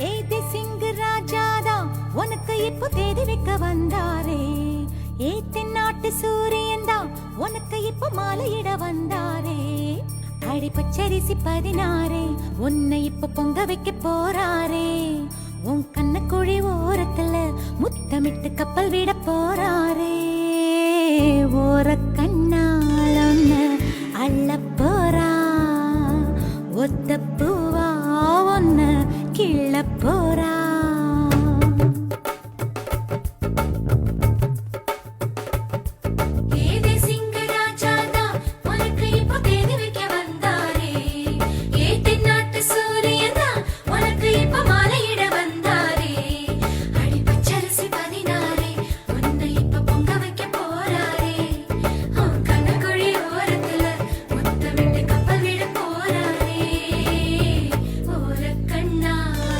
ஏதி சிங் ராஜாதா உனக்கு இப்போ தேதி வைக்க வந்தாரே. ஏ தென்னாட்டு சூரியன் தான் உனக்கு இப்போ மாலையிட வந்தாரே. அடி பச்சரிசி 16 உன்னை இப்ப பொங்க வைக்க போறாரே. உன் கண்ணக்குழி ஓரத்துல முத்தமிட்டு கப்பல் விட போறாரே. ஓர கண்ணால் ஒன்ன அள்ள போறா ஒத்த பூ